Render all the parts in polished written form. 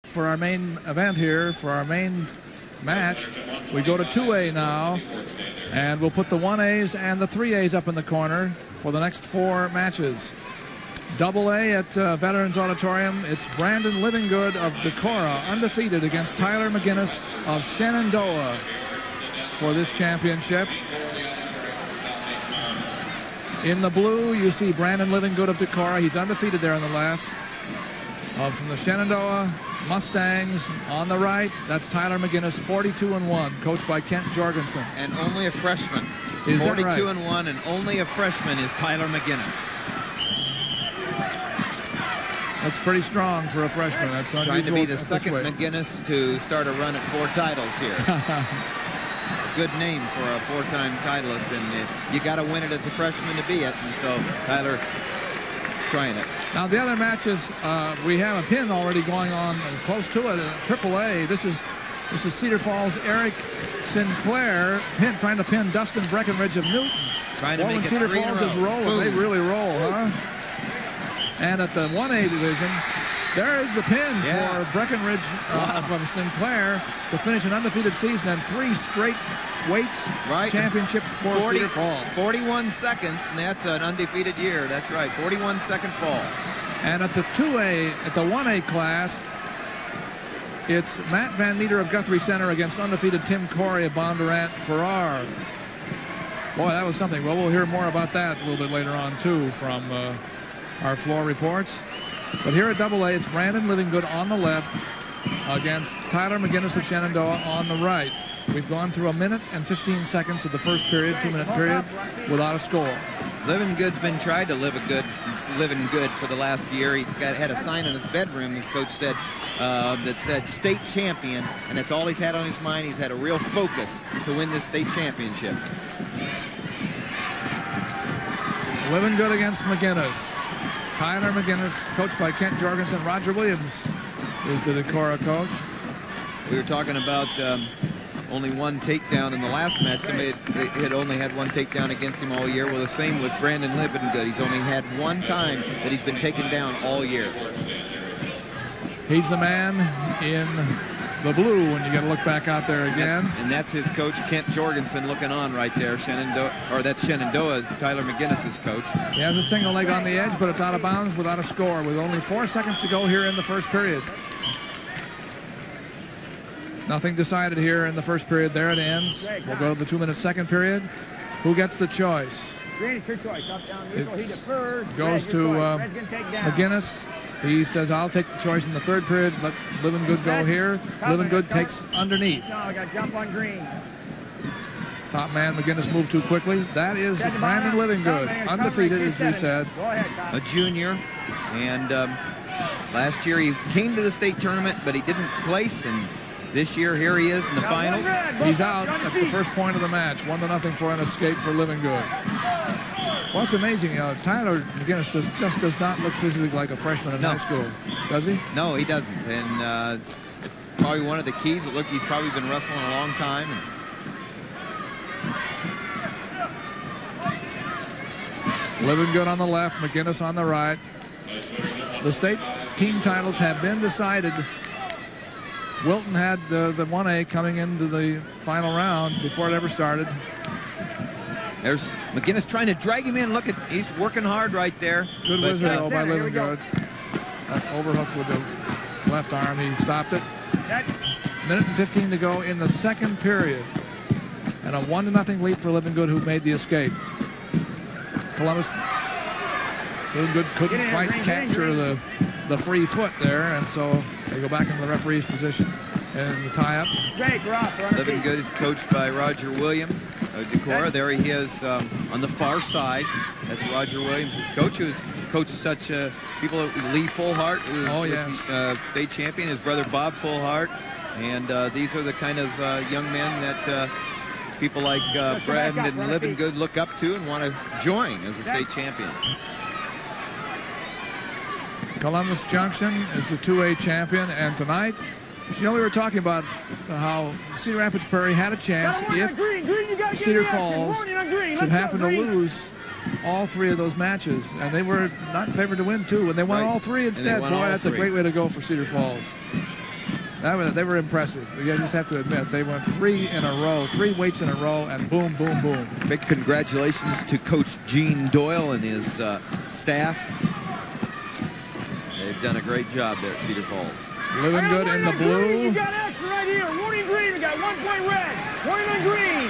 for our main event here, for our main match. We go to 2A now, and we'll put the 1As and the 3As up in the corner for the next 4 matches. Double A at Veterans Auditorium. It's Brandon Livingood of Decorah, undefeated, against Tyler McGinnis of Shenandoah for this championship. In the blue, you see Brandon Livingood of Decorah. He's undefeated there on the left. From the Shenandoah Mustangs on the right, that's Tyler McGinnis, 42-1, coached by Kent Jorgensen. And only a freshman. Is that right? 42-1, and only a freshman is Tyler McGinnis. That's pretty strong for a freshman. That's unusual. Trying to be the second McGinnis to start a run at 4 titles here. Good name for a 4-time titleist, and you got to win it as a freshman to be it. And so Tyler trying it. Now the other matches, we have a pin already going on close to it. AAA. This is Cedar Falls' Eric Sinclair trying to pin Dustin Breckenridge of Newton. Trying to make it Cedar 3 in a Falls is row. rolling. Boom. They really roll, huh? And at the 1A division, there is the pin for Breckenridge from Sinclair to finish an undefeated season and 3 straight weights championships for Cedar Falls. 41 seconds, and that's an undefeated year. That's right, 41-second fall. And at the 2A, at the 1A class, it's Matt Van Meter of Guthrie Center against undefeated Tim Corey of Bondurant Farrar. Boy, that was something. Well, we'll hear more about that a little bit later on, too, from our floor reports. But here at AA, it's Brandon Livingood on the left against Tyler McGinnis of Shenandoah on the right. We've gone through 1 minute and 15 seconds of the first period, 2-minute period, without a score. Livingood's been trying to living good for the last year. He's had a sign in his bedroom, his coach said, that said state champion, and that's all he's had on his mind. He's had a real focus to win this state championship. Livingood against McGinnis. Tyler McGinnis, coached by Kent Jorgensen. Roger Williams is the Decorah coach. We were talking about only 1 takedown in the last match. Somebody had only had 1 takedown against him all year. Well, the same with Brandon Livingood. He's only had 1 time that he's been taken down all year. He's the man in the blue when you got to look back out there again. And that's his coach, Kent Jorgensen, looking on right there. That's Shenandoah, Tyler McGinnis's coach. He has a single leg on the edge, but it's out of bounds without a score with only 4 seconds to go here in the first period. Nothing decided here in the first period. There it ends. We'll go to the 2-minute second period. Who gets the choice? It's your choice. Up, down, neutral, heat it first. Goes to McGinnis. He says, I'll take the choice in the third period. Let Livingood go here. Livingood takes underneath. No, I got jump on green. Top man, McGinnis moved too quickly. That is Brandon Livingood, undefeated, as we said. A junior, and last year he came to the state tournament, but he didn't place, and this year, here he is in the finals. He's out. That's the first point of the match. 1-0 for an escape for Livingood. Well, it's amazing. Tyler McGinnis just does not look physically like a freshman in high school, does he? No, he doesn't. And probably one of the keys. Look, he's probably been wrestling a long time. Livingood on the left, McGinnis on the right. The state team titles have been decided. Wilton had the 1A coming into the final round before it ever started. There's McGinnis trying to drag him in. Look at, he's working hard right there. Good wizard by Livingood. Overhook with the left arm. He stopped it. Minute and 15 to go in the second period. And a 1-0 lead for Livingood, who made the escape. Columbus, Livingood couldn't quite capture the free foot there, and so they go back into the referee's position and the tie-up. Livingood is coached by Roger Williams of Decorah. There he is on the far side. That's Roger Williams, his coach, who's coached such people. Lee Fullhart, who's state champion. His brother Bob Fullhart, and these are the kind of young men that people like Brandon Livingood look up to and want to join as a state champion. Columbus Junction is the 2A champion, and tonight, you know, we were talking about how Cedar Rapids Prairie had a chance if Cedar Falls should happen to lose all 3 of those matches, and they were not favored to win 2, and they won all 3 instead. Boy, that's a great way to go for Cedar Falls. They were impressive. You just have to admit, they went 3 in a row, 3 weights in a row, and boom, boom, boom. Big congratulations to Coach Gene Doyle and his staff. They've done a great job there at Cedar Falls. Livingood in the blue. You got action right here. Warning green. We got 1 point red. Warning on green.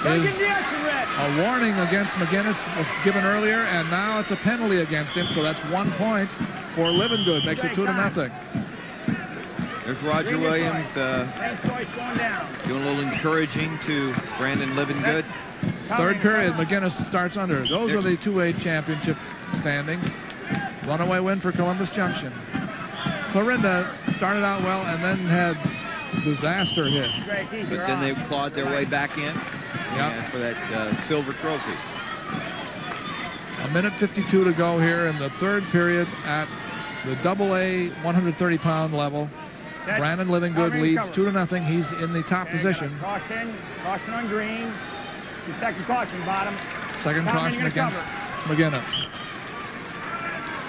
Gotta get the action red. A warning against McGinnis was given earlier, and now it's a penalty against him, so that's 1 point for Livingood. Makes it 2-0. There's Roger Williams Same choice going down. doing a little encouraging to Brandon Livingood. Third period, McGinnis starts under. Those are the 2A championship standings. Runaway win for Columbus Junction. Clarinda started out well and then had disaster hits. But then they clawed their way back in for that silver trophy. 1:52 to go here in the third period at the AA 130-pound level. Brandon Livingood leads 2-0. He's in the top position. Caution on green. Second caution, bottom. Second caution against McGinnis.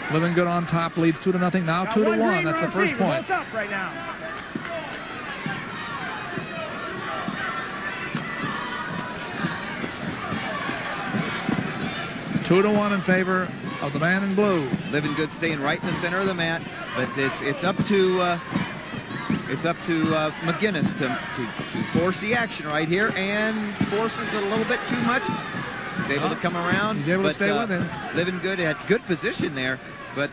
Livingood on top, leads 2-0. Now 2-1. That's the first point. Up right now. Two to 1 in favor of the man in blue. Livingood staying right in the center of the mat, but it's up to McGinnis to force the action right here, and forces it a little bit too much. He's able to come around. He's able to stay with him. Livingood had good position there, but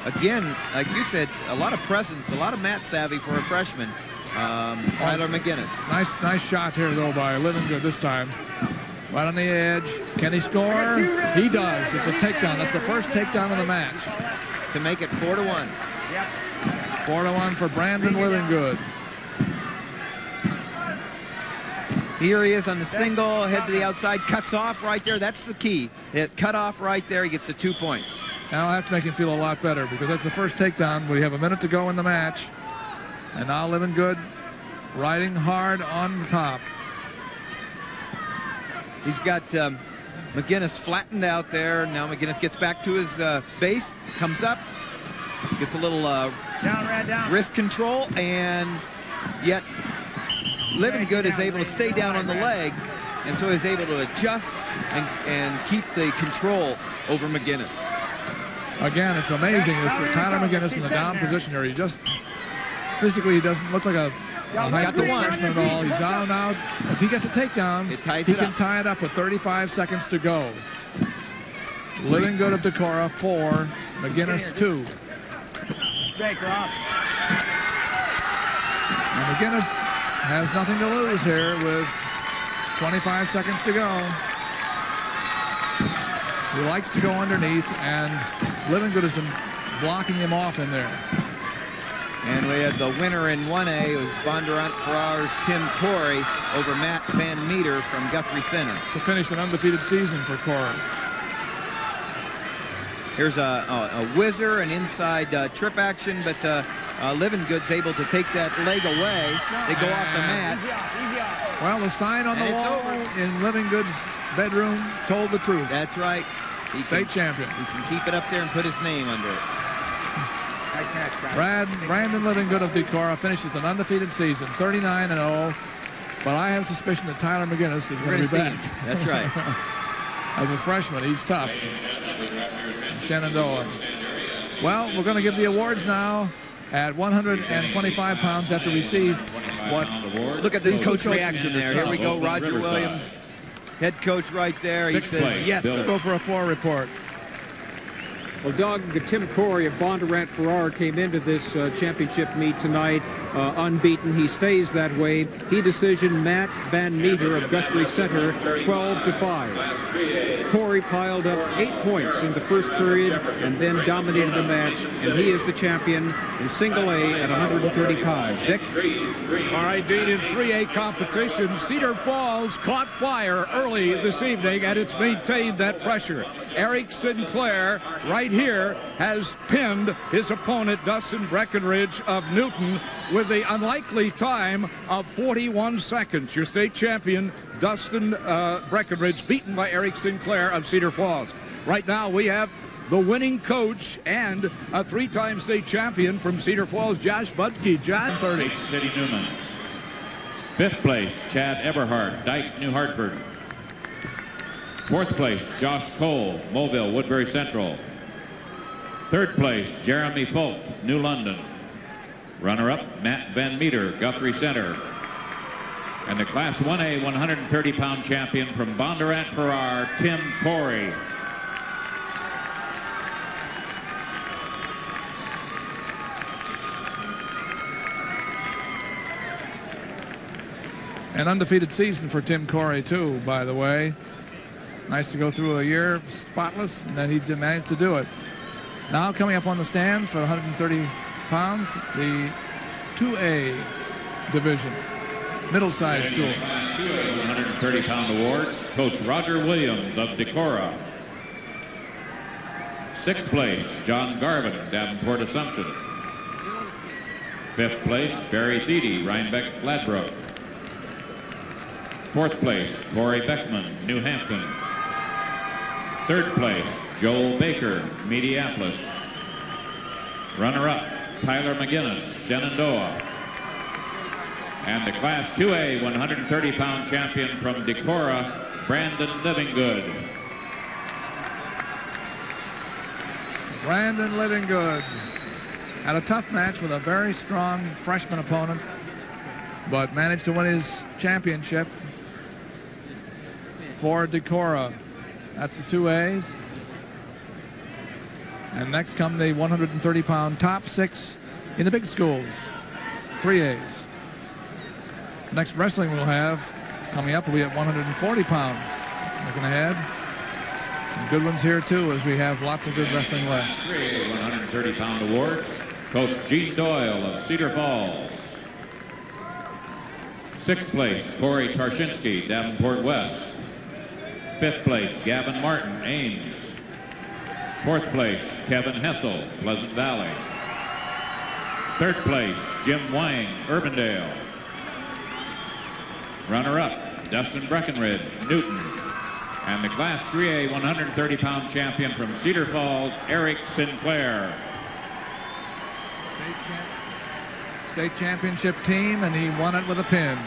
again, like you said, a lot of presence, a lot of mat savvy for a freshman. Tyler McGinnis. Nice shot here though by Livingood this time. Right on the edge. Can he score? He does. It's a takedown. That's the first takedown of the match. To make it 4-1. Yep. 4-1 for Brandon Livingood. Here he is on the single, head to the outside, cuts off right there. That's the key. It cut off right there. He gets the 2 points. Now I'll have to make him feel a lot better because that's the first takedown. We have a minute to go in the match. And now Livingood riding hard on the top. He's got McGinnis flattened out there. Now McGinnis gets back to his base, comes up, gets a little down. wrist control, and yet Livingood is able to stay down on the leg, and so he's able to adjust and keep the control over McGinnis. Again, it's amazing. It's Tyler McGinnis in the down position here. He just physically, he doesn't look like a high school freshman at all. He's down now. If he gets a takedown, he can tie it up with 35 seconds to go. Livingood of Decorah 4, McGinnis 2. And McGinnis has nothing to lose here with 25 seconds to go. He likes to go underneath, and Livingood has been blocking him off in there. And we had the winner in 1A. It was Bondurant Farrar's Tim Corey over Matt Van Meter from Guthrie Center. To finish an undefeated season for Corey. Here's a whizzer, an inside trip action, but Livingood's able to take that leg away. They go off the mat. Well, the sign on the wall in Livingood's bedroom told the truth. That's right. State champion. He can keep it up there and put his name under it. Brandon Livingood of Decorah finishes an undefeated season, 39-0. But I have suspicion that Tyler McGinnis is going to be back. That's right. As a freshman, he's tough. Shenandoah. Well, we're going to give the awards now at 125 pounds after we see what. Look at this coach reaction there. Here we go, Roger Williams, head coach right there. He says, yes. Let's go for a floor report. Well, Doug, Tim Corey of Bondurant Farrar came into this championship meet tonight unbeaten. He stays that way. He decisioned Matt Van Meter of Guthrie Center 12-5. Corey piled up 8 points in the first period and then dominated the match, and he is the champion in single A at 130 pounds. Dick? All right, Dean, in 3A competition, Cedar Falls caught fire early this evening, and it's maintained that pressure. Eric Sinclair right here has pinned his opponent, Dustin Breckenridge of Newton, with the unlikely time of 41 seconds. Your state champion, Dustin Breckenridge, beaten by Eric Sinclair of Cedar Falls. Right now we have the winning coach and a 3-time state champion from Cedar Falls, Josh Budke. John, 30. City Newman. 5th place, Chad Eberhardt, Dyke, New Hartford. 4th place, Josh Cole, Mobile, Woodbury Central. 3rd place, Jeremy Folk, New London. Runner-up, Matt Van Meter, Guthrie Center. And the Class 1A 130-pound champion from Bondurant Farrar, Tim Corey. An undefeated season for Tim Corey, too, by the way. Nice to go through a year spotless, and then he managed to do it. Now coming up on the stand for 130 pounds, the 2A division, middle-sized school. 2A 130-pound awards, Coach Roger Williams of Decorah. 6th place, John Garvin, Davenport Assumption. 5th place, Barry Thiede, Rhinebeck, Ladbroke. 4th place, Corey Beckman, New Hampton. 3rd place, Joel Baker, Mediapolis. Runner-up, Tyler McGinnis, Shenandoah. And the Class 2A 130-pound champion from Decorah, Brandon Livingood. Brandon Livingood had a tough match with a very strong freshman opponent, but managed to win his championship for Decorah. That's the 2As. And next come the 130-pound top 6 in the big schools, 3As. Next wrestling we'll have coming up will be at 140 pounds. Looking ahead. Some good ones here, too, as we have lots of good wrestling left. 130-pound awards, Coach Gene Doyle of Cedar Falls. 6th place, Corey Tarshinsky, Davenport West. 5th place, Gavin Martin, Ames. 4th place, Kevin Hessel, Pleasant Valley. 3rd place, Jim Wang, Urbandale. Runner-up, Dustin Breckenridge, Newton. And the Class 3A 130-pound champion from Cedar Falls, Eric Sinclair. State championship team, and he won it with a pin.